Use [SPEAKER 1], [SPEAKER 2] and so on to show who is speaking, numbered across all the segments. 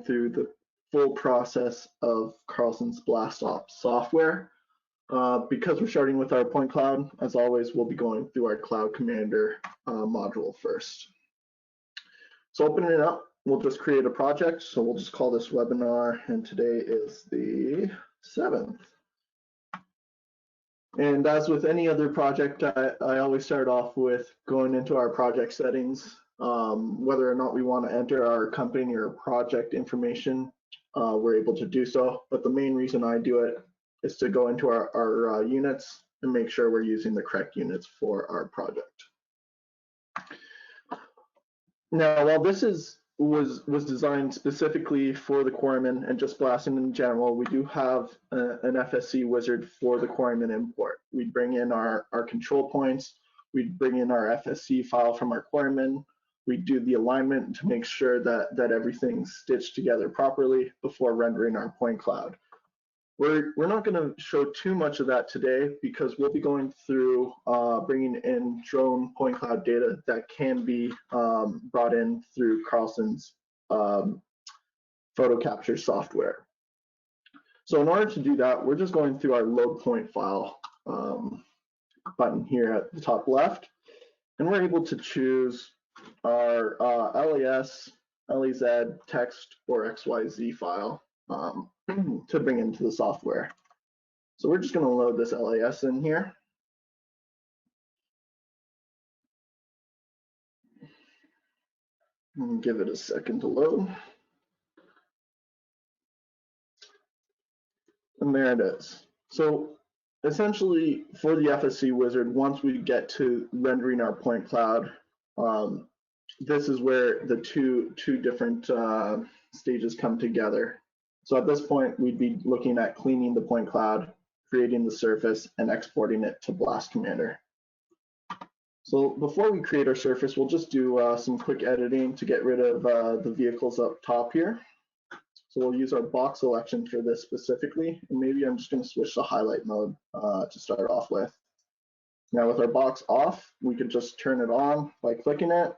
[SPEAKER 1] through the full process of Carlson's BlastOps software. Because we're starting with our point cloud, as always, we'll be going through our Cloud Commander module first. So opening it up, we'll just create a project. So we'll just call this webinar, and today is the 7th. And as with any other project, I always start off with going into our project settings. Whether or not we want to enter our company or project information, we're able to do so. But the main reason I do it is to go into our units and make sure we're using the correct units for our project. Now, while this was designed specifically for the Quarryman and just blasting in general, we do have an FSC Wizard for the Quarryman import. We'd bring in our control points, we'd bring in our FSC file from our Quarryman, we'd do the alignment to make sure that everything's stitched together properly before rendering our point cloud. We're not going to show too much of that today because we'll be going through bringing in drone point cloud data that can be brought in through Carlson's photo capture software. So in order to do that, we're just going through our load point file button here at the top left, and we're able to choose our LAS, LEZ, text, or XYZ file to bring into the software. So we're just going to load this LAS in here. And give it a second to load. And there it is. So essentially for the FSC Wizard, once we get to rendering our point cloud, this is where the two different stages come together. So at this point, we'd be looking at cleaning the point cloud, creating the surface, and exporting it to Blast Commander. So before we create our surface, we'll just do some quick editing to get rid of the vehicles up top here. So we'll use our box selection for this specifically, and maybe I'm just going to switch to highlight mode to start off with. Now with our box off, we could just turn it on by clicking it,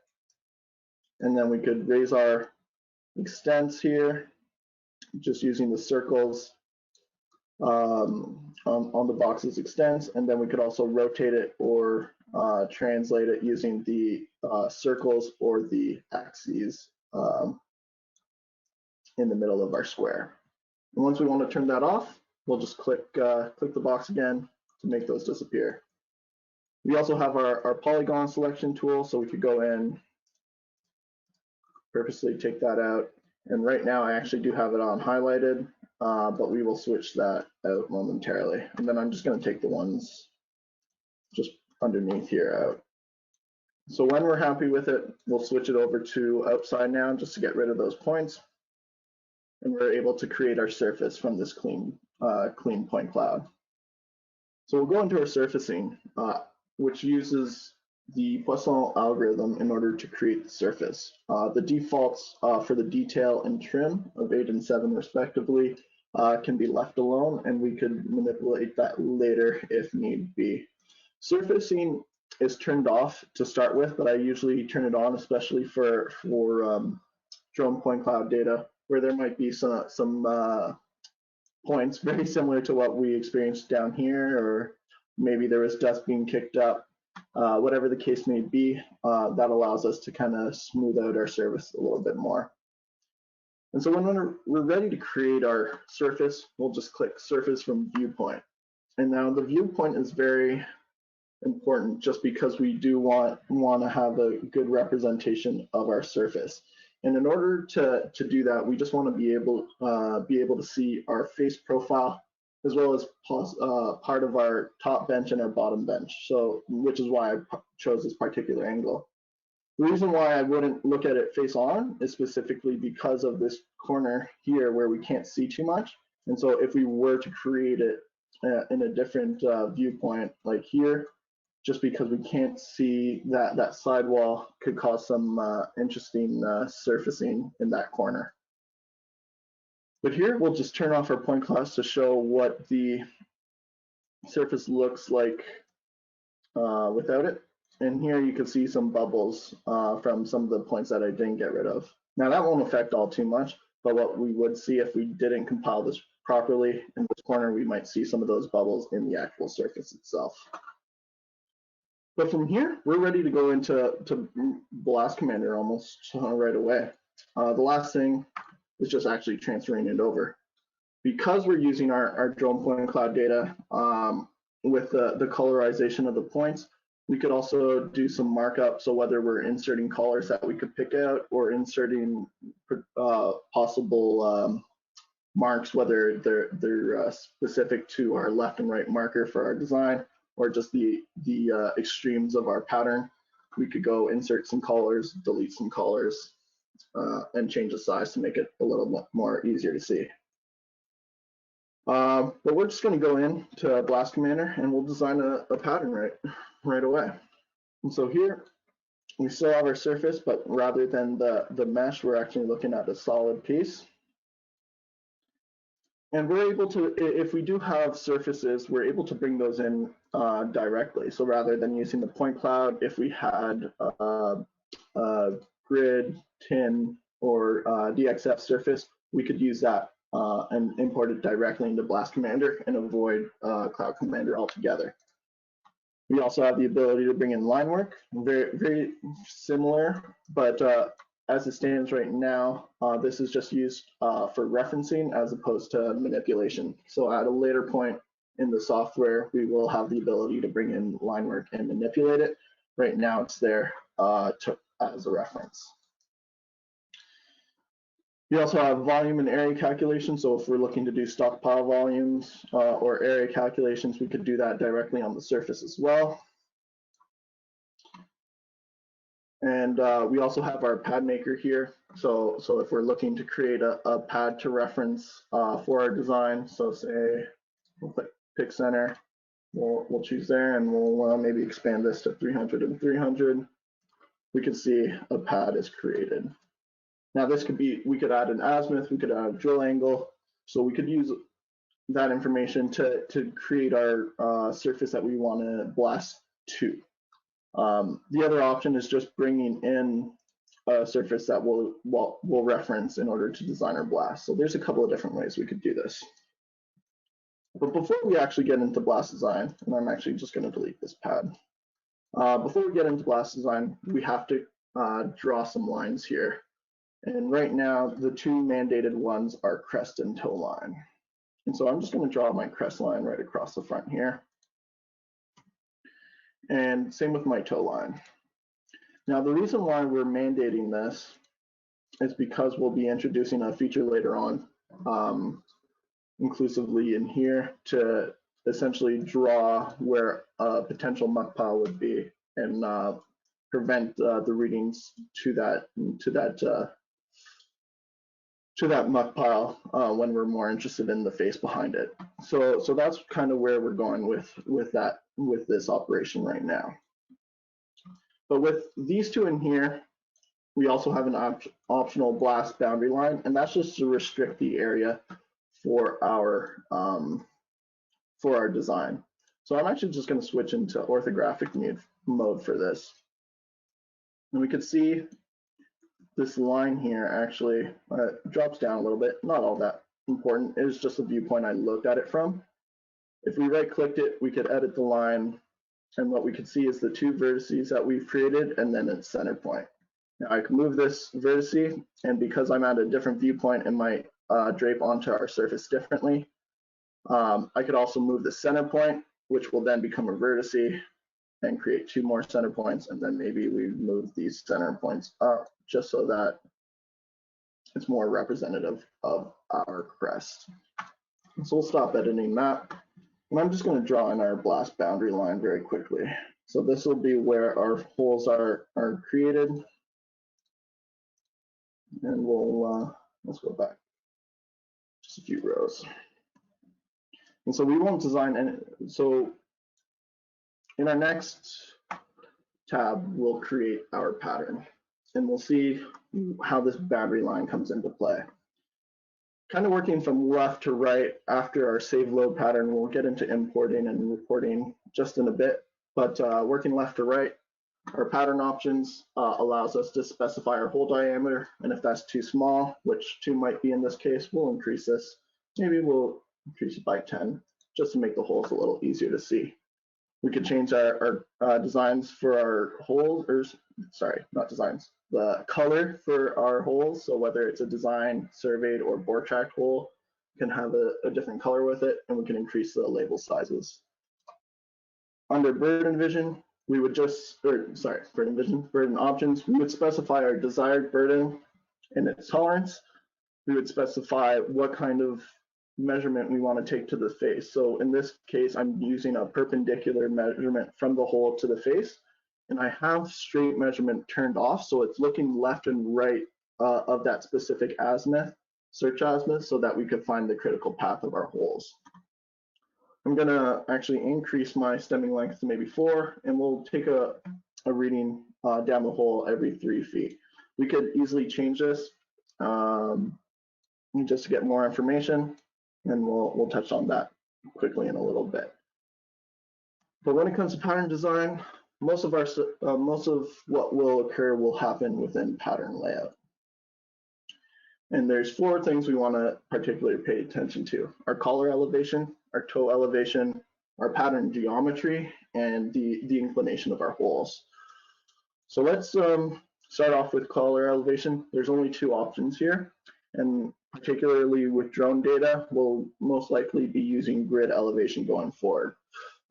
[SPEAKER 1] and then we could raise our extents here, just using the circles on the box's extents, and then we could also rotate it or translate it using the circles or the axes in the middle of our square. And once we want to turn that off, we'll just click the box again to make those disappear. We also have our polygon selection tool, so we could go in, purposely take that out. And right now I actually do have it on highlighted, but we will switch that out momentarily. And then I'm just going to take the ones just underneath here out. So when we're happy with it, we'll switch it over to outside now just to get rid of those points. And we're able to create our surface from this clean point cloud. So we'll go into our surfacing, which uses the Poisson algorithm in order to create the surface. The defaults for the detail and trim of 8 and 7 respectively can be left alone, and we could manipulate that later if need be. Surfacing is turned off to start with, but I usually turn it on, especially for drone point cloud data, where there might be some points very similar to what we experienced down here, or maybe there was dust being kicked up. Whatever the case may be, that allows us to kind of smooth out our surface a little bit more. And so when we're ready to create our surface, we'll just click Surface from Viewpoint. And now the viewpoint is very important just because we do want to have a good representation of our surface. And in order to do that, we just want to be able to see our face profile, as well as part of our top bench and our bottom bench, so which is why I chose this particular angle. The reason why I wouldn't look at it face on is specifically because of this corner here where we can't see too much. And so if we were to create it in a different viewpoint, like here, just because we can't see that sidewall could cause some interesting surfacing in that corner. But here we'll just turn off our point clouds to show what the surface looks like without it. And here you can see some bubbles from some of the points that I didn't get rid of. Now that won't affect all too much, but what we would see if we didn't compile this properly in this corner, we might see some of those bubbles in the actual surface itself. But from here, we're ready to go into Blast Commander almost right away. The last thing is just actually transferring it over. Because we're using our drone point cloud data with the colorization of the points, we could also do some markup. So whether we're inserting colors that we could pick out or inserting possible marks, whether they're specific to our left and right marker for our design, or just the extremes of our pattern, we could go insert some colors, delete some colors, and change the size to make it a little bit more easier to see. But we're just going to go into Blast Commander and we'll design a pattern right away. And so here we still have our surface, but rather than the mesh, we're actually looking at a solid piece. And we're able to, if we do have surfaces, we're able to bring those in directly. So rather than using the point cloud, if we had a grid, tin, or DXF surface, we could use that and import it directly into Blast Commander and avoid Cloud Commander altogether. We also have the ability to bring in line work, very similar, but as it stands right now, this is just used for referencing as opposed to manipulation. So at a later point in the software, we will have the ability to bring in line work and manipulate it. Right now, it's there as a reference. We also have volume and area calculations. So if we're looking to do stockpile volumes or area calculations, we could do that directly on the surface as well. And we also have our pad maker here. So if we're looking to create a pad to reference for our design, so say we'll click pick center, we'll choose there, and we'll maybe expand this to 300 and 300. We can see a pad is created. Now this could be, we could add an azimuth, we could add a drill angle. So we could use that information to create our surface that we want to blast to. The other option is just bringing in a surface that we'll reference in order to design our blast. So there's a couple of different ways we could do this. But before we actually get into blast design, and I'm actually just going to delete this pad. Before we get into blast design, we have to draw some lines here. And right now, the two mandated ones are crest and toe line. And so I'm just going to draw my crest line right across the front here. And same with my toe line. Now, the reason why we're mandating this is because we'll be introducing a feature later on, inclusively in here, to essentially draw where a potential muck pile would be and prevent the readings to that muck pile when we're more interested in the face behind it. So that's kind of where we're going with this operation right now. But with these two in here, we also have an optional blast boundary line, and that's just to restrict the area for our design. So I'm actually just going to switch into orthographic mode for this. And we could see this line here actually drops down a little bit, not all that important. It was just a viewpoint I looked at it from. If we right-clicked it, we could edit the line, and what we could see is the two vertices that we've created and then its center point. Now I can move this vertice, and because I'm at a different viewpoint, it might drape onto our surface differently. I could also move the center point, which will then become a vertice and create two more center points, and then maybe we move these center points up just so that it's more representative of our crest. So we'll stop editing that. And I'm just going to draw in our blast boundary line very quickly. So this will be where our holes are created. And let's go back just a few rows. And so we won't design any, so in our next tab, we'll create our pattern. And we'll see how this boundary line comes into play. Kind of working from left to right after our save load pattern, we'll get into importing and reporting just in a bit, but working left to right, Our pattern options allows us to specify our hole diameter, and if that's too small, which 2 might be in this case, we'll increase this. Maybe we'll increase it by 10, just to make the holes a little easier to see. We could change our designs for our holes, or sorry, not designs, the color for our holes. So whether it's a design, surveyed, or Boretrak hole, can have a different color with it, and we can increase the label sizes. Under burden vision, we would just, burden options, we would specify our desired burden and its tolerance. We would specify what kind of measurement we want to take to the face. So in this case, I'm using a perpendicular measurement from the hole to the face, and I have straight measurement turned off, so it's looking left and right of that specific azimuth, search azimuth, so that we could find the critical path of our holes. I'm gonna actually increase my stemming length to maybe 4, and we'll take a reading down the hole every 3 feet. We could easily change this just to get more information, and we'll touch on that quickly in a little bit. But when it comes to pattern design, most of what will occur will happen within pattern layout. And there's 4 things we want to particularly pay attention to: our collar elevation, our toe elevation, our pattern geometry, and the inclination of our holes. So let's start off with collar elevation. There's only 2 options here, and particularly with drone data, we'll most likely be using grid elevation going forward.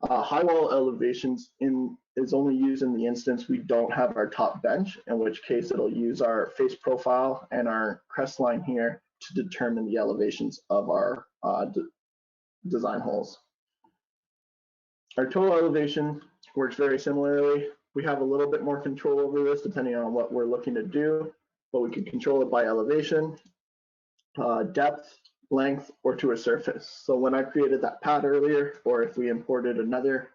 [SPEAKER 1] High wall elevations is only used in the instance we don't have our top bench, in which case it'll use our face profile and our crest line here to determine the elevations of our design holes. Our toe elevation works very similarly. We have a little bit more control over this depending on what we're looking to do, but we can control it by elevation, depth, length, or to a surface. So when I created that pad earlier, or if we imported another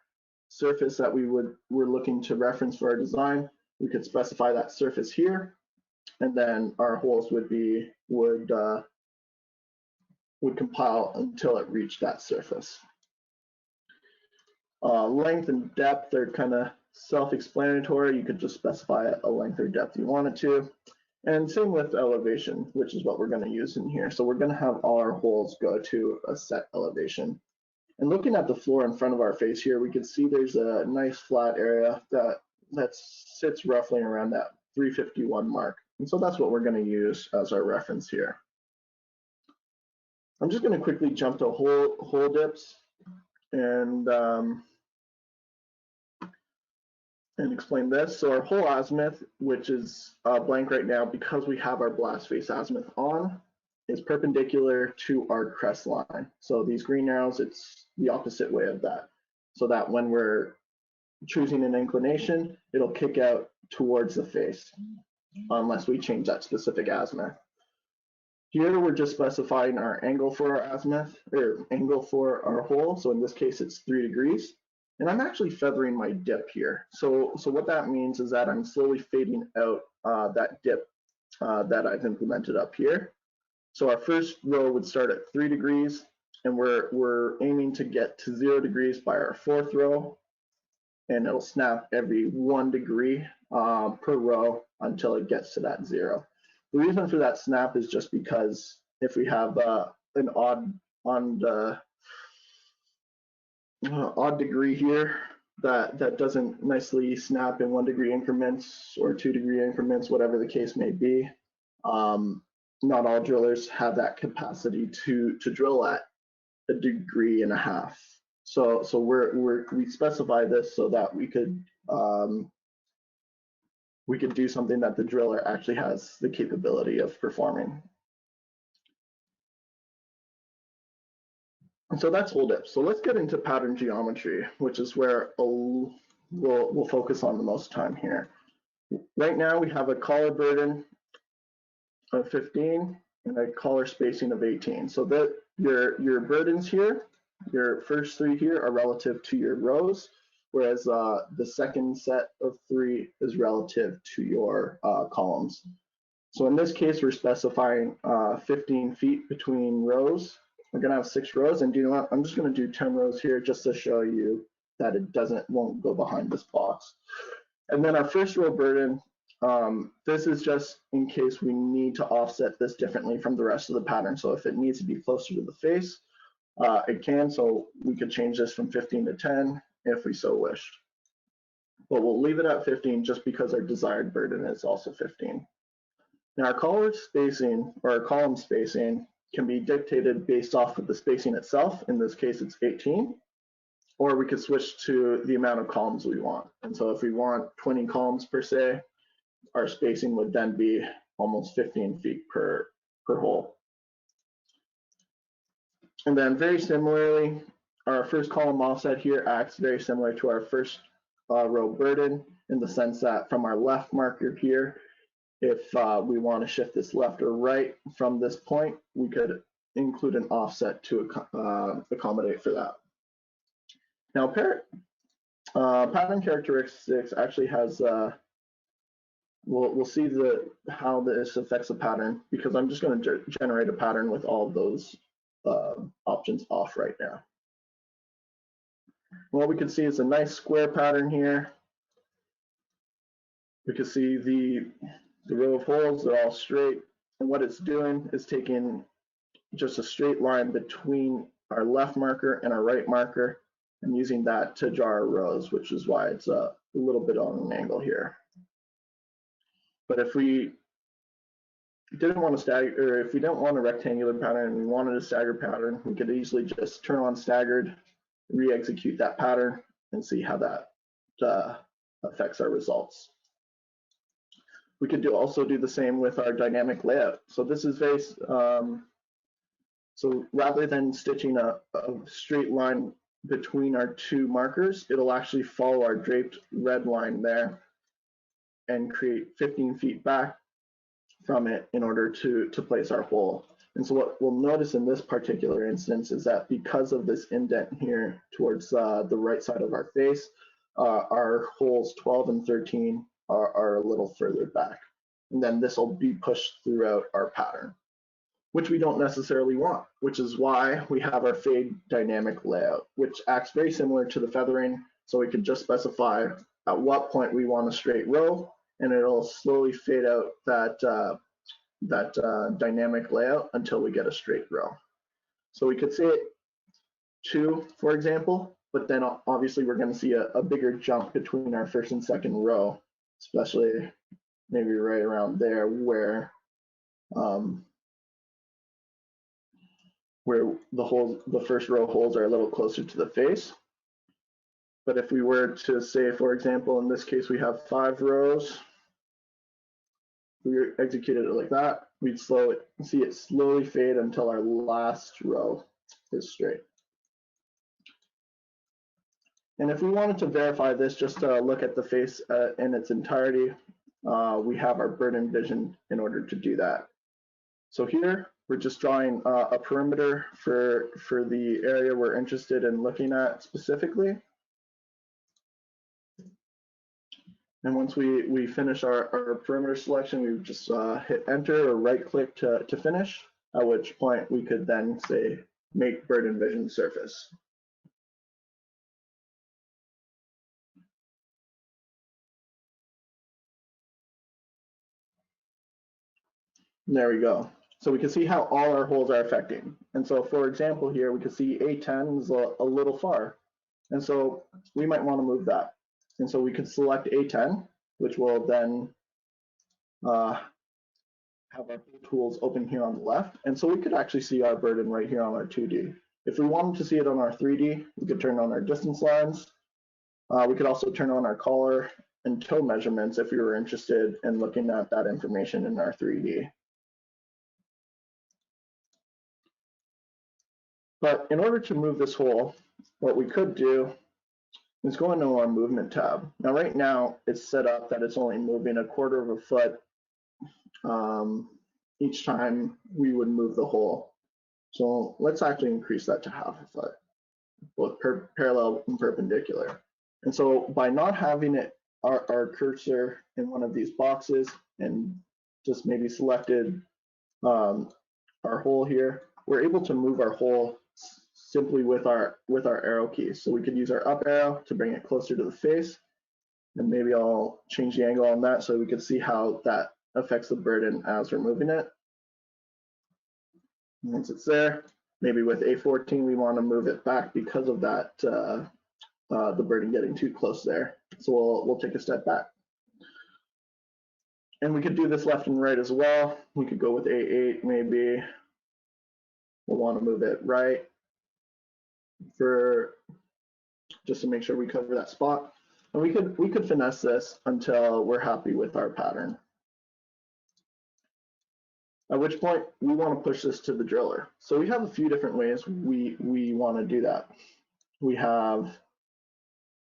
[SPEAKER 1] surface that we're looking to reference for our design, we could specify that surface here, and then our holes would compile until it reached that surface. Length and depth are kind of self-explanatory. You could just specify a length or depth you wanted to. And same with elevation, which is what we're going to use in here. So we're going to have all our holes go to a set elevation. And looking at the floor in front of our face here, we can see there's a nice flat area that sits roughly around that 351 mark. And so that's what we're going to use as our reference here. I'm just going to quickly jump to hole dips and explain this. So our hole azimuth, which is blank right now because we have our blast face azimuth on, is perpendicular to our crest line. So these green arrows, it's the opposite way of that. So that when we're choosing an inclination, it'll kick out towards the face unless we change that specific azimuth. Here we're just specifying our angle for our azimuth, or angle for our hole. So in this case, it's 3 degrees. And I'm actually feathering my dip here. So what that means is that I'm slowly fading out that dip that I've implemented up here. So our first row would start at 3 degrees, and we're aiming to get to 0 degrees by our 4th row, and it'll snap every 1 degree per row until it gets to that 0. The reason for that snap is just because if we have an odd degree here that doesn't nicely snap in 1 degree increments or 2 degree increments, whatever the case may be, not all drillers have that capacity to drill at 1.5 degrees. So we specify this so that we could do something that the driller actually has the capability of performing. And so that's hole dip. So let's get into pattern geometry, which is where we'll focus on the most time here. Right now we have a collar burden of 15 and a collar spacing of 18. So that your burdens here, your first 3 here are relative to your rows, whereas the second set of 3 is relative to your columns. So in this case, we're specifying 15 feet between rows. We're going to have 6 rows, and you know what? I'm just going to do 10 rows here just to show you that it won't go behind this box. And then our first row burden, this is just in case we need to offset this differently from the rest of the pattern. So if it needs to be closer to the face, it can. So we could change this from 15 to 10 if we so wished. But we'll leave it at 15 just because our desired burden is also 15. Now our column spacing, or our column spacing, can be dictated based off of the spacing itself. In this case, it's 18. Or we could switch to the amount of columns we want. And so if we want 20 columns per se, our spacing would then be almost 15 feet per hole. And then very similarly, our first column offset here acts very similar to our first row burden in the sense that from our left marker here, if we want to shift this left or right from this point, we could include an offset to accommodate for that. Now, pattern characteristics actually has, we'll see how this affects the pattern because I'm just going to generate a pattern with all of those options off right now. What we can see is a nice square pattern here. We can see the row of holes, they're all straight. And what it's doing is taking just a straight line between our left marker and our right marker and using that to draw our rows, which is why it's a little bit on an angle here. But if we didn't want to stagger, or if we don't want a rectangular pattern and we wanted a staggered pattern, we could easily just turn on staggered, re-execute that pattern, and see how that affects our results. We could also do the same with our dynamic layout. So this is very, so rather than stitching a straight line between our two markers, it'll actually follow our draped red line there and create 15 feet back from it in order to place our hole. And so what we'll notice in this particular instance is that because of this indent here towards the right side of our face, our holes 12 and 13 are a little further back. And then this will be pushed throughout our pattern, which we don't necessarily want, which is why we have our fade dynamic layout, which acts very similar to the feathering. So we could just specify at what point we want a straight row, and it'll slowly fade out that dynamic layout until we get a straight row. So we could say it 2, for example, but then obviously we're going to see a bigger jump between our first and second row, especially maybe right around there where the first row holes are a little closer to the face. But if we were to say, for example, in this case, we have 5 rows, we executed it like that, we'd see it slowly fade until our last row is straight. And if we wanted to verify this, just to look at the face in its entirety, we have our burden vision in order to do that. So here, we're just drawing a perimeter for the area we're interested in looking at specifically. And once we finish our perimeter selection, we just hit enter or right click to finish, at which point we could then say make burden vision surface. And there we go. So we can see how all our holes are affecting. And so for example here, we can see A10 is a little far. And so we might want to move that. And so we could select A10, which will then have our tools open here on the left. And so we could actually see our burden right here on our 2D. If we wanted to see it on our 3D, we could turn on our distance lines. We could also turn on our collar and toe measurements if we were interested in looking at that information in our 3D. But in order to move this hole, what we could do is go into our movement tab. Now, right now, it's set up that it's only moving 1/4 of a foot each time we would move the hole. So let's actually increase that to 1/2 a foot, both parallel and perpendicular. And so by not having our cursor in one of these boxes and just maybe selected our hole here, we're able to move our hole simply with our arrow keys. So we could use our up arrow to bring it closer to the face, And maybe I'll change the angle on that so we can see how that affects the burden as we're moving it. Once it's there, maybe with A14, we want to move it back because of that, the burden getting too close there. So we'll take a step back. And we could do this left and right as well. We could go with A8, maybe. We'll want to move it right for just to make sure we cover that spot. And we could finesse this until we're happy with our pattern. At which point we want to push this to the driller. So we have a few different ways we want to do that. We have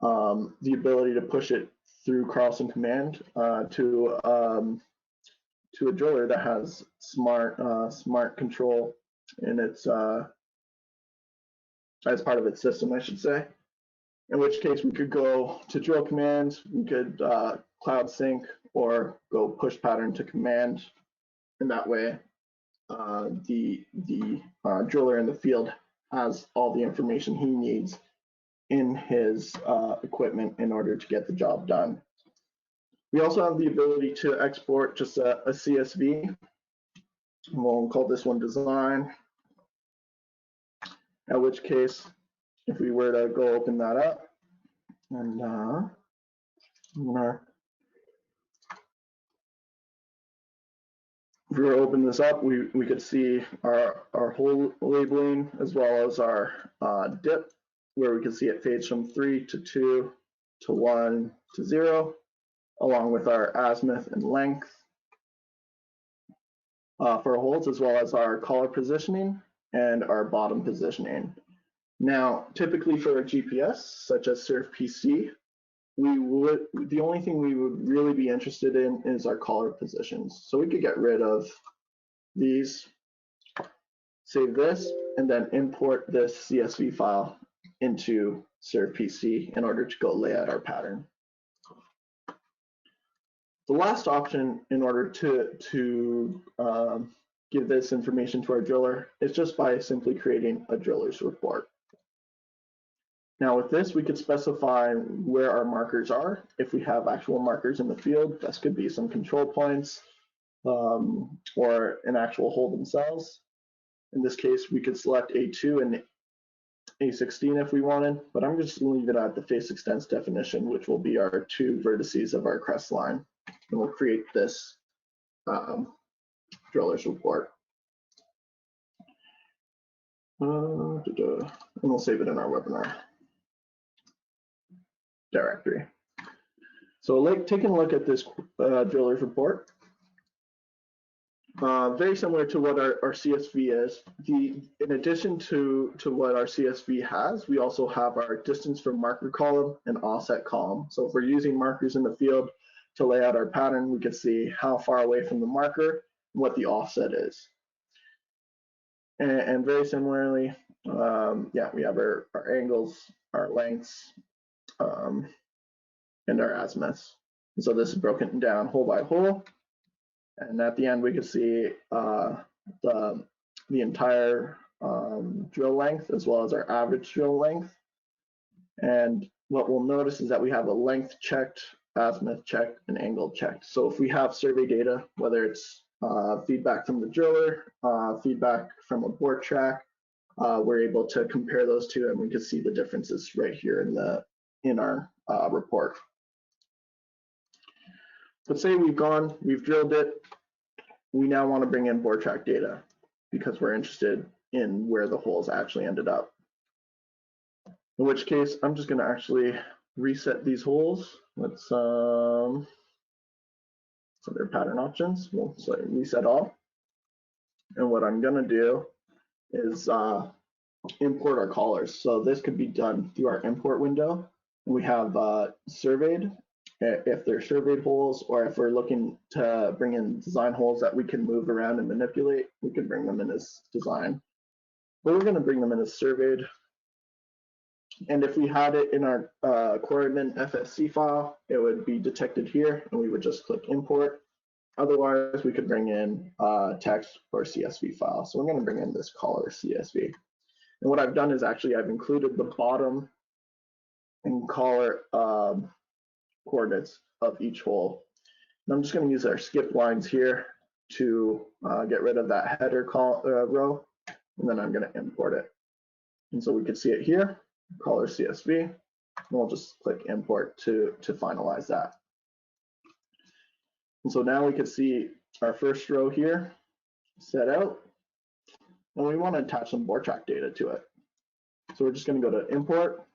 [SPEAKER 1] the ability to push it through Carlson command to a driller that has smart control in its as part of its system, I should say. In which case we could go to drill command, we could cloud sync, or go push pattern to command. In that way, the driller in the field has all the information he needs in his equipment in order to get the job done. We also have the ability to export just a CSV. We'll call this one design. At which case, if we were to go open that up, and if we were to open this up, we could see our hole labeling as well as our dip, where we can see it fades from 3 to 2 to 1 to 0, along with our azimuth and length for holes, as well as our collar positioning and our bottom positioning. Now, typically for a GPS, such as SurfPC, the only thing we would really be interested in is our collar positions. So we could get rid of these, save this, and then import this CSV file into SurfPC in order to go lay out our pattern. The last option in order to give this information to our driller is just by simply creating a driller's report. Now with this, we could specify where our markers are. If we have actual markers in the field, this could be some control points or an actual hole themselves. In this case, we could select A2 and A16 if we wanted, but I'm just going to leave it at the face extents definition, which will be our 2 vertices of our crest line. And we'll create this driller's report. And we'll save it in our webinar directory. So taking a look at this driller's report, very similar to what our CSV is. In addition to what our CSV has, we also have our distance from marker column and offset column. So if we're using markers in the field to lay out our pattern, we can see how far away from the marker, what the offset is. And very similarly, yeah, we have our angles, our lengths, and our azimuths. So this is broken down hole by hole. And at the end, we can see the entire drill length as well as our average drill length. And what we'll notice is that we have a length checked, azimuth checked, and angle checked. So if we have survey data, whether it's feedback from the driller, feedback from a Boretrak, we're able to compare those two, and we can see the differences right here in our report. But say we've drilled it, we now want to bring in Boretrak data because we're interested in where the holes actually ended up. In which case, I'm just going to actually reset these holes. Let's so they're pattern options. We'll say reset all. And what I'm going to do is import our collars. So this could be done through our import window. We have surveyed, if they're surveyed holes, or if we're looking to bring in design holes that we can move around and manipulate, we can bring them in as design. But we're going to bring them in as surveyed. And if we had it in our Quarryman FSC file, it would be detected here, and we would just click import. Otherwise, we could bring in text or CSV file. So we're going to bring in this collar CSV. And what I've done is actually I've included the bottom and collar coordinates of each hole. And I'm just going to use our skip lines here to get rid of that header row, and then I'm going to import it. And so we can see it here, color CSV, and we'll just click import to finalize that. And so now we can see our first row here set out, and we want to attach some Boretrak data to it. So we're just going to go to import,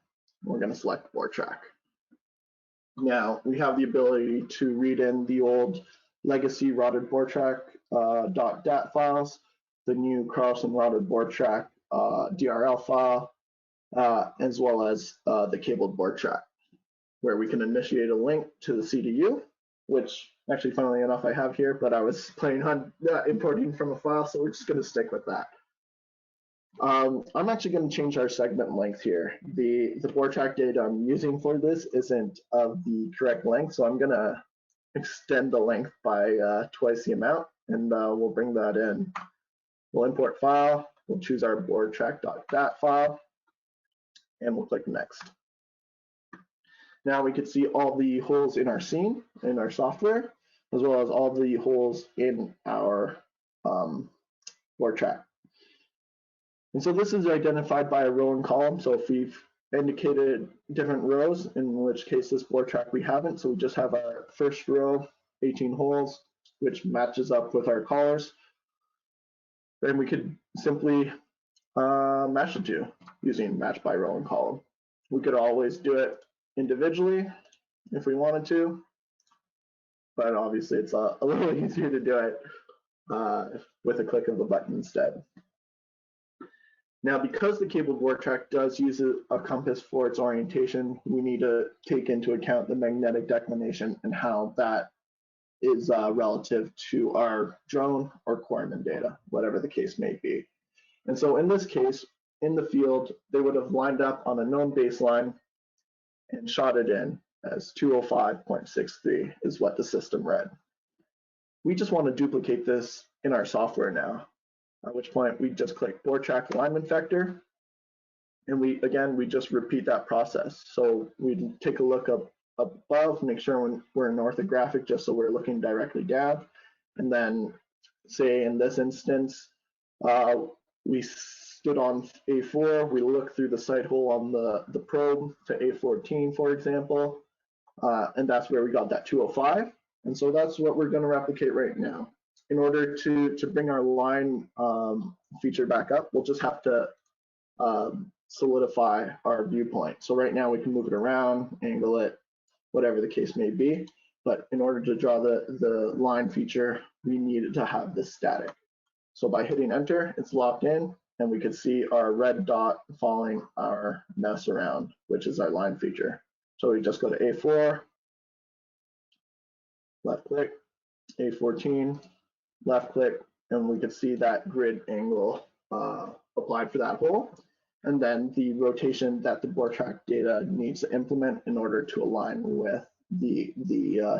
[SPEAKER 1] and we're going to select Boretrak. Now we have the ability to read in the old legacy rotted Boretrak .dat files, the new Carlson rotted Boretrak DRL file, as well as the cabled Boretrak, where we can initiate a link to the CDU, which actually, funnily enough, I have here, but I was planning on importing from a file, so we're just going to stick with that. I'm actually going to change our segment length here. The Boretrak data I'm using for this isn't of the correct length, so I'm going to extend the length by twice the amount, and we'll bring that in. We'll import file, we'll choose our Boretrak.dat file, and we'll click next. Now we can see all the holes in our scene, in our software, as well as all the holes in our Boretrak. And so this is identified by a row and column. So if we've indicated different rows, in which case this Boretrak we haven't, so we just have our first row, 18 holes, which matches up with our collars. Then we could simply match the two using match by row and column. We could always do it individually if we wanted to, but obviously it's a little easier to do it with a click of the button instead. Now, because the cabled Boretrak does use a compass for its orientation, we need to take into account the magnetic declination and how that is relative to our drone or Quarryman data, whatever the case may be. And so in this case, in the field, they would have lined up on a known baseline and shot it in as 205.63 is what the system read. We just want to duplicate this in our software now, at which point we just click Boretrak alignment vector, and we just repeat that process. So we take a look up above, make sure we're in orthographic just so we're looking directly down, and then say in this instance, we stood on A4, we look through the sight hole on the probe to A14, for example, and that's where we got that 205. And so that's what we're going to replicate right now. In order to bring our line feature back up, we'll just have to solidify our viewpoint. So right now we can move it around, angle it, whatever the case may be. But in order to draw the line feature, we needed to have this static. So by hitting enter, it's locked in, and we can see our red dot following our mouse around, which is our line feature. So we just go to A4, left click, A14, left click, and we can see that grid angle applied for that hole, and then the rotation that the Boretrak data needs to implement in order to align with the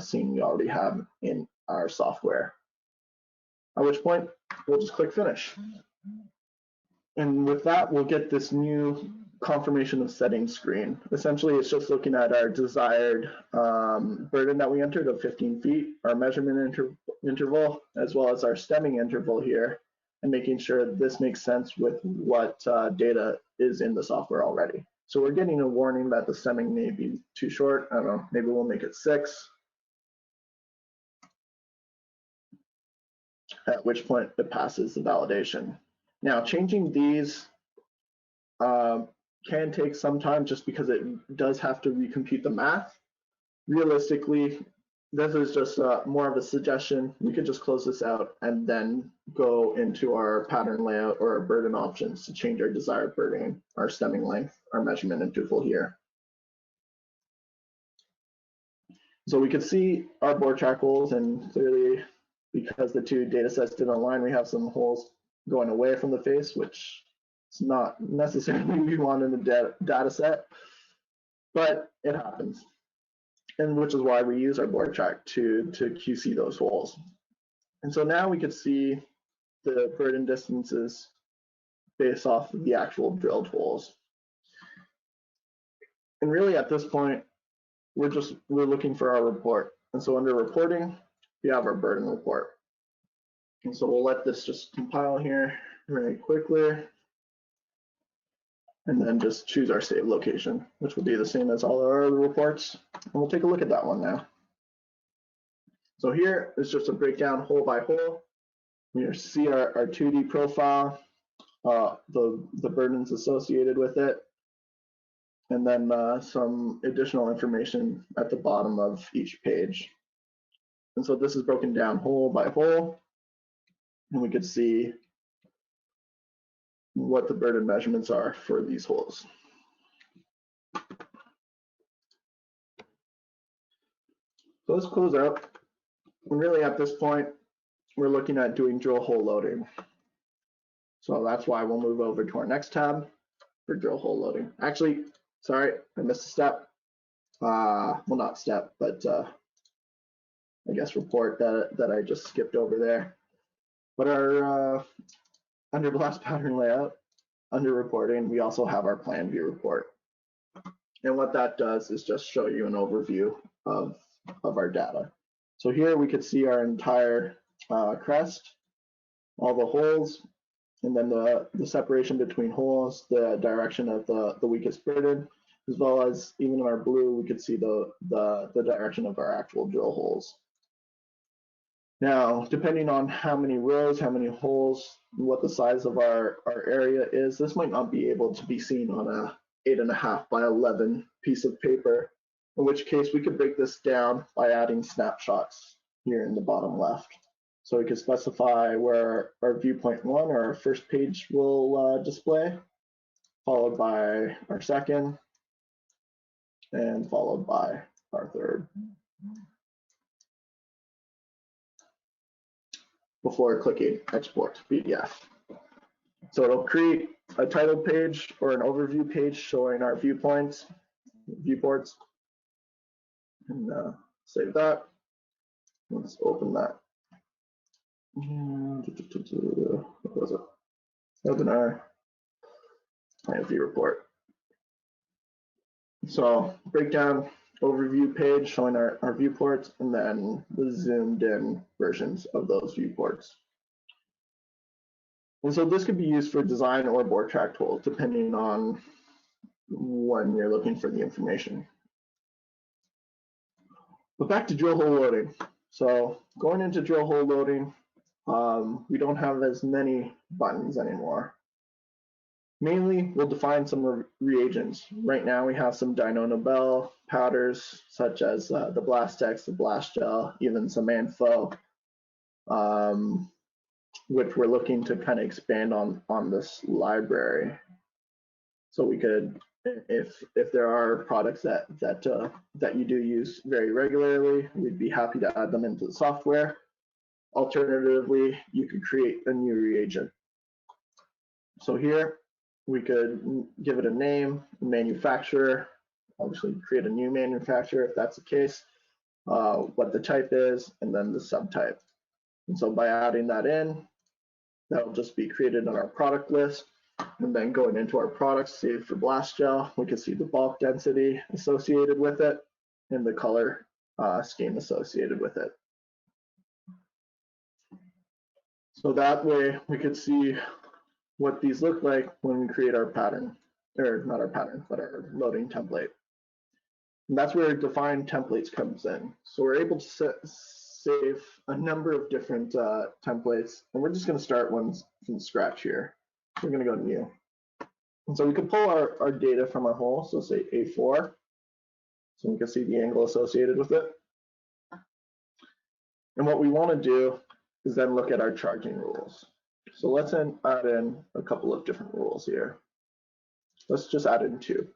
[SPEAKER 1] scene we already have in our software. At which point, we'll just click finish. And with that, we'll get this new confirmation of settings screen. Essentially, it's just looking at our desired burden that we entered of 15 feet, our measurement interval, as well as our stemming interval here, and making sure this makes sense with what data is in the software already. So we're getting a warning that the stemming may be too short. I don't know, maybe we'll make it 6. At which point it passes the validation. Now, changing these can take some time just because it does have to recompute the math. Realistically, this is just more of a suggestion. We could just close this out and then go into our pattern layout or our burden options to change our desired burden, our stemming length, our measurement interval here. So we could see our Boretrak holes, and clearly, because the two data sets didn't align, we have some holes going away from the face, which is not necessarily what we want in the data set, but it happens. And which is why we use our Boretrak to QC those holes. And so now we could see the burden distances based off of the actual drilled holes. And really at this point, we're looking for our report. And so under reporting, we have our burden report. And so we'll let this just compile here very quickly. And then just choose our save location, which will be the same as all our other reports. And we'll take a look at that one now. So here is just a breakdown hole by hole. You see our 2D profile, the burdens associated with it, and then some additional information at the bottom of each page. And so this is broken down hole by hole, and we could see what the burden measurements are for these holes. So let's close out. And really at this point, we're looking at doing drill hole loading. So that's why we'll move over to our next tab for drill hole loading. Actually, sorry, I missed a step. Well, not step, but I guess report that I just skipped over there. But our under blast pattern layout, under reporting, we also have our plan view report. And what that does is just show you an overview of our data. So here we could see our entire crest, all the holes, and then the separation between holes, the direction of the weakest burden, as well as even in our blue, we could see the direction of our actual drill holes. Now, depending on how many rows, how many holes, what the size of our area is, this might not be able to be seen on a 8.5 by 11 piece of paper, in which case we could break this down by adding snapshots here in the bottom left. So we could specify where our viewpoint 1 or our first page will display, followed by our second, and followed by our third, before clicking export to PDF. So it'll create a title page or an overview page showing our viewports, and save that. Let's open that. What was it? Webinar, plan view report. So breakdown overview page showing our viewports, and then the zoomed in versions of those viewports. And so this could be used for design or Boretrak tools, depending on when you're looking for the information. But back to drill hole loading. So going into drill hole loading, we don't have as many buttons anymore. Mainly, we'll define some reagents. Right now, we have some Dyno Nobel powders, such as the BlastX, the Blast Gel, even some Anfo, which we're looking to kind of expand on this library. So we could, if there are products that you do use very regularly, we'd be happy to add them into the software. Alternatively, you could create a new reagent. So here, we could give it a name, manufacturer, obviously create a new manufacturer if that's the case, what the type is, and then the subtype. And so by adding that in, that will just be created on our product list. And then going into our products, say for Blast Gel, we can see the bulk density associated with it and the color scheme associated with it. So that way we could see what these look like when we create our pattern, or not our pattern, but our loading template. And that's where define templates comes in. So we're able to save a number of different templates, and we're just going to start one from scratch here. We're going to go to new. And so we can pull our data from our hole, so say A4, so we can see the angle associated with it. And what we want to do is then look at our charging rules. So let's add in a couple of different rules here. Let's just add in 2.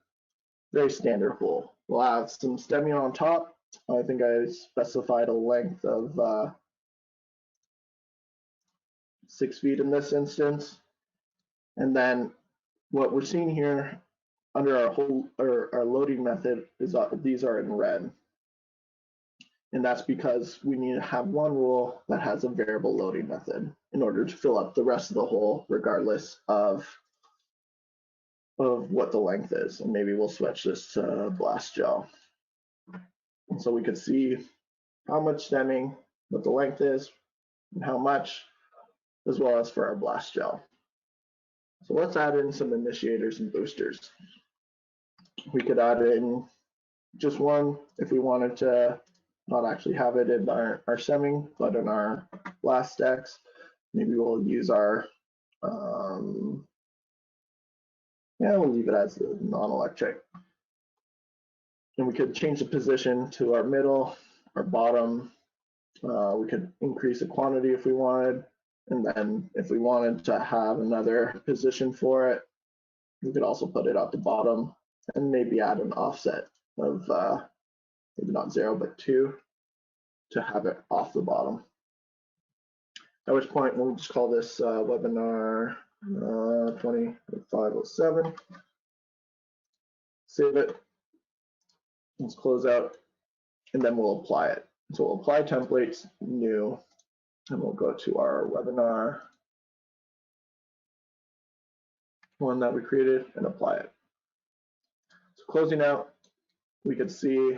[SPEAKER 1] Very standard hole. We'll have some stemming on top. I think I specified a length of 6 feet in this instance. And then what we're seeing here under our loading method is these are in red. And that's because we need to have one rule that has a variable loading method in order to fill up the rest of the hole, regardless of what the length is. And maybe we'll switch this to Blast Gel. And so we could see how much stemming, what the length is, and how much, as well as for our blast gel. So let's add in some initiators and boosters. We could add in just one if we wanted to not actually have it in our stemming, but in our blast decks. Maybe we'll use our, we'll leave it as the non-electric. And we could change the position to our middle, our bottom. We could increase the quantity if we wanted. And then if we wanted to have another position for it, we could also put it at the bottom and maybe add an offset of maybe not 0, but 2 to have it off the bottom. At which point we'll just call this webinar 2507. Save it. Let's close out, and then we'll apply it. So we'll apply templates, new, and we'll go to our webinar one that we created and apply it. So closing out, we could see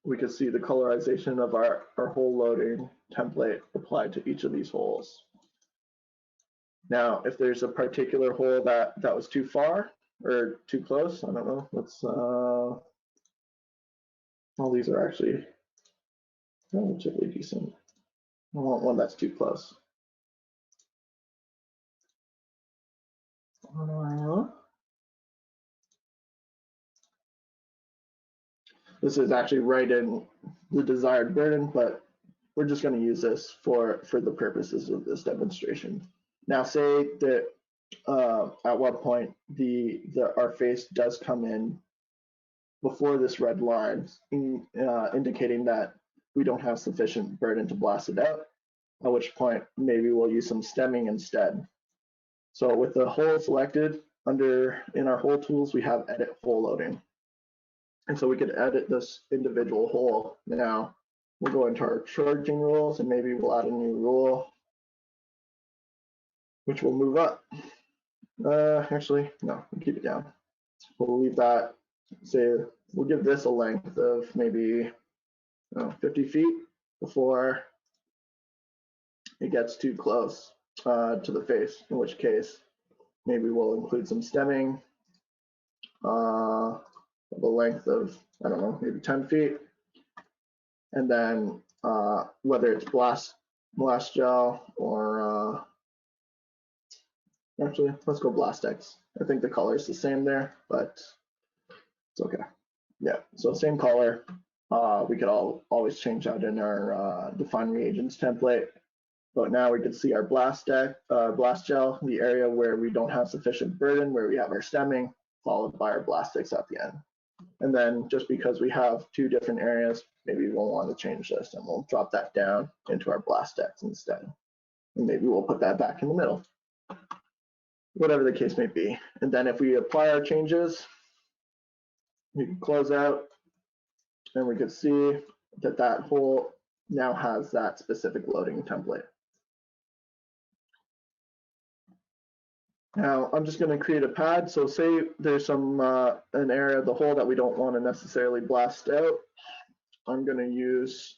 [SPEAKER 1] the colorization of our hole loading template applied to each of these holes. Now, if there's a particular hole that was too far or too close, I don't know, let's, all these are actually relatively decent. I want one that's too close. This is actually right in the desired burden, but we're just going to use this for the purposes of this demonstration. Now, say that at what point our face does come in before this red line, indicating that we don't have sufficient burden to blast it out, at which point maybe we'll use some stemming instead. So with the hole selected, in our hole tools, we have edit hole loading. And so we could edit this individual hole. Now we'll go into our charging rules and maybe we'll add a new rule, which will move up. Actually, no, we'll keep it down. We'll leave that, say, we'll give this a length of maybe 50 feet before it gets too close to the face, in which case maybe we'll include some stemming, the length of, I don't know, maybe 10 feet. And then whether it's blast gel or, actually, let's go BlastX. I think the color is the same there, but it's okay. Yeah, so same color. We could always change that in our define reagents template. But now we can see our blast gel, the area where we don't have sufficient burden, where we have our stemming, followed by our BlastX at the end. And then just because we have two different areas, maybe we'll want to change this and we'll drop that down into our BlastX instead. And maybe we'll put that back in the middle, whatever the case may be. And then if we apply our changes, we can close out and we can see that that hole now has that specific loading template. Now I'm just going to create a pad. So say there's some an area of the hole that we don't want to necessarily blast out. I'm going to use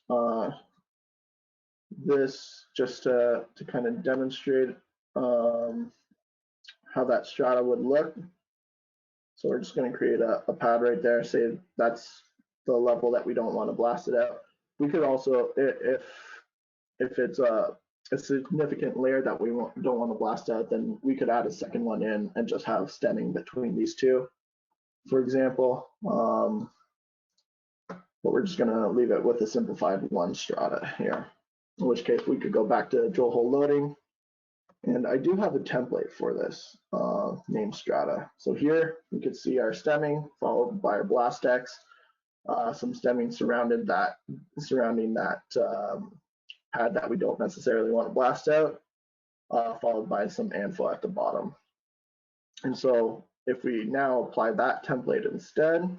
[SPEAKER 1] this just to kind of demonstrate how that strata would look. So we're just going to create a pad right there. Say that's the level that we don't want to blast it out. We could also, if it's a significant layer that we don't want to blast out, then we could add a second one in and just have stemming between these two, for example. But we're just going to leave it with a simplified one strata here, in which case we could go back to drill hole loading. And I do have a template for this named strata. So here we could see our stemming followed by our BlastX, some stemming surrounding that pad that we don't necessarily want to blast out, followed by some ANFO at the bottom. And so if we now apply that template instead,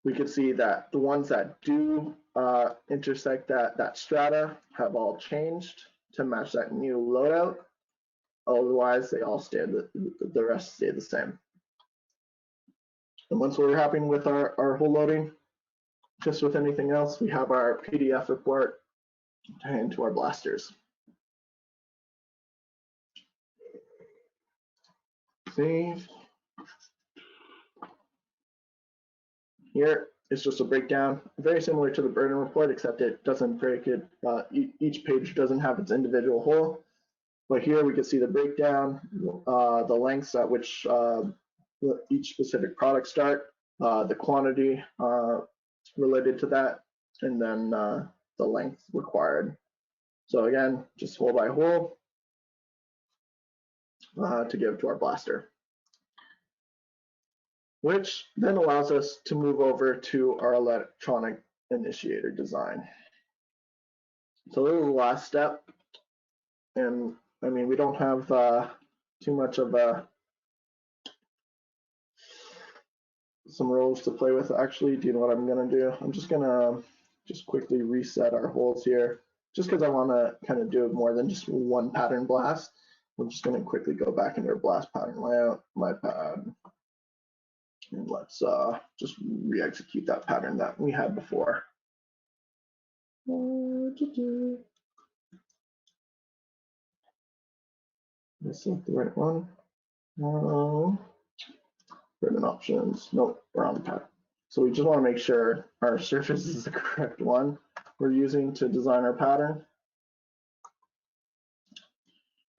[SPEAKER 1] we can see that the ones that do intersect that strata have all changed to match that new loadout. Otherwise, they all stay, the rest stay the same. And once we're happy with our hole loading, just with anything else, we have our PDF report to hand to our blasters. Save. Here, it's just a breakdown, very similar to the burden report, except it doesn't break it. Each page doesn't have its individual hole. But here we can see the breakdown, the lengths at which each specific product start, the quantity related to that, and then the length required. So again, just hole by hole to give to our blaster, which then allows us to move over to our electronic initiator design. So this is the last step. And I mean, we don't have too much of some rows to play with. Actually, do you know what I'm gonna do? I'm just gonna quickly reset our holes here, just because I want to kind of do more than just one pattern blast. I'm just gonna quickly go back into our blast pattern layout, my pad, and let's just re-execute that pattern that we had before. Let's select the right one. Ribbon options. Nope, wrong pad. So we just want to make sure our surface is the correct one we're using to design our pattern.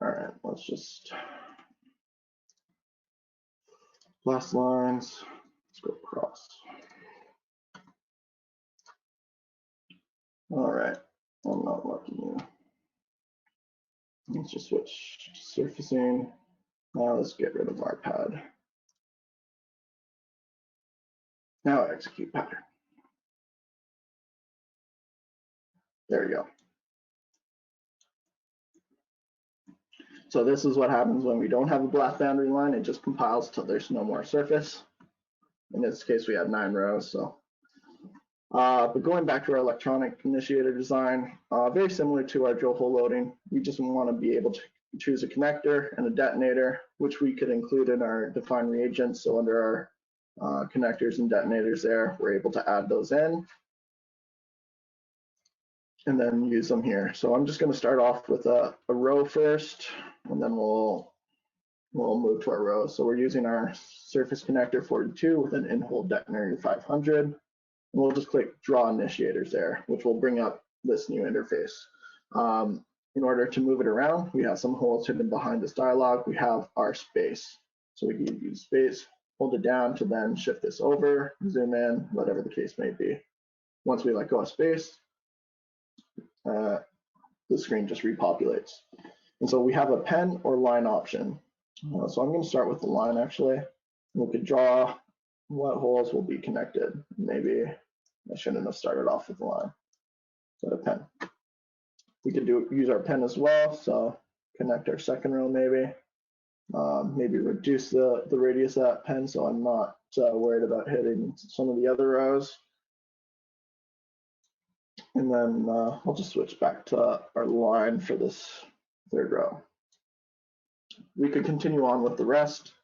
[SPEAKER 1] All right, let's just blast lines. Let's go across. All right, I'm not liking you. Let's just switch to surfacing. Now let's get rid of our pad. Now execute pattern. There we go. So this is what happens when we don't have a blast boundary line. It just compiles till there's no more surface. In this case, we have 9 rows. So, but going back to our electronic initiator design, very similar to our drill hole loading, we just want to be able to choose a connector and a detonator, which we could include in our define reagents. So under our connectors and detonators there, we're able to add those in and then use them here. So I'm just going to start off with a row first, and then we'll move to our row. So we're using our surface connector 42 with an in-hole detonator 500. And we'll just click draw initiators there, which will bring up this new interface. In order to move it around, we have some holes hidden behind this dialog. We have our space. So we can use space, hold it down to then shift this over, zoom in, whatever the case may be. Once we let go of space, the screen just repopulates. And so we have a pen or line option. So I'm going to start with the line actually. We could draw what holes will be connected. Maybe I shouldn't have started off with the line. So a pen. We could use our pen as well. So connect our second row maybe. Maybe reduce the radius of that pen so I'm not worried about hitting some of the other rows. And then I'll just switch back to our line for this third row. We could continue on with the rest,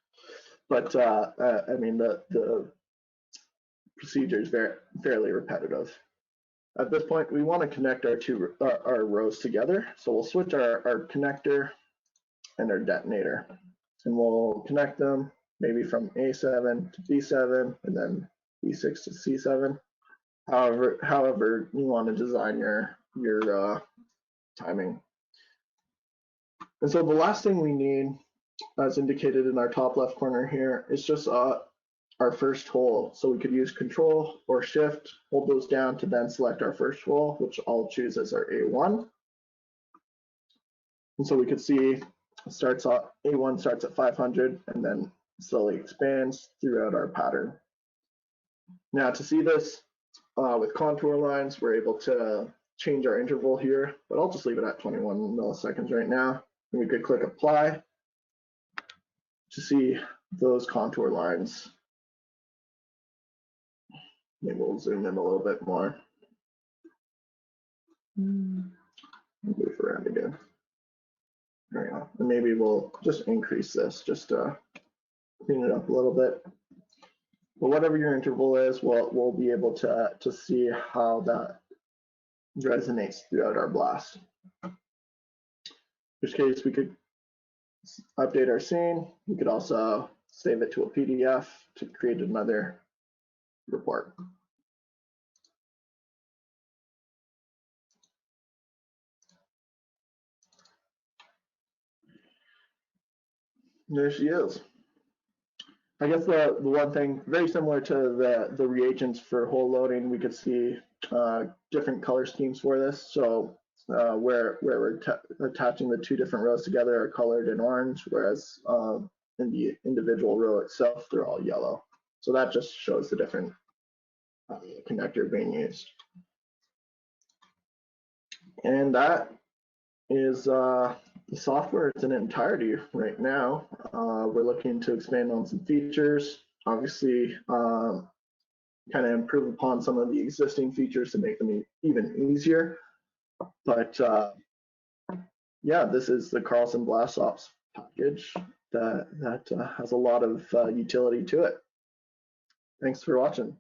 [SPEAKER 1] but I mean the procedure is fairly repetitive. At this point, we want to connect our rows together. So we'll switch our connector and our detonator, and we'll connect them maybe from A7 to B7 and then B6 to C7. However you want to design your timing. And so the last thing we need, as indicated in our top left corner here, is just our first hole. So we could use Control or Shift, hold those down to then select our first hole, which I'll choose as our A1. And so we could see A1 starts at 500 and then slowly expands throughout our pattern. Now to see this with contour lines, we're able to change our interval here, but I'll just leave it at 21 milliseconds right now. And we could click Apply to see those contour lines. Maybe we'll zoom in a little bit more. Move around again. There we go. And maybe we'll just increase this just to clean it up a little bit. But whatever your interval is, we'll be able to see how that resonates throughout our blast. In which case we could update our scene. We could also save it to a PDF to create another report. There she is. I guess the one thing very similar to the reagents for hole loading, we could see different color schemes for this. So where we're attaching the two different rows together are colored in orange, whereas in the individual row itself, they're all yellow. So that just shows the different connector being used. And that is the software in entirety right now. We're looking to expand on some features, obviously kind of improve upon some of the existing features to make them even easier. But yeah, this is the Carlson BlastOps package that has a lot of utility to it. Thanks for watching.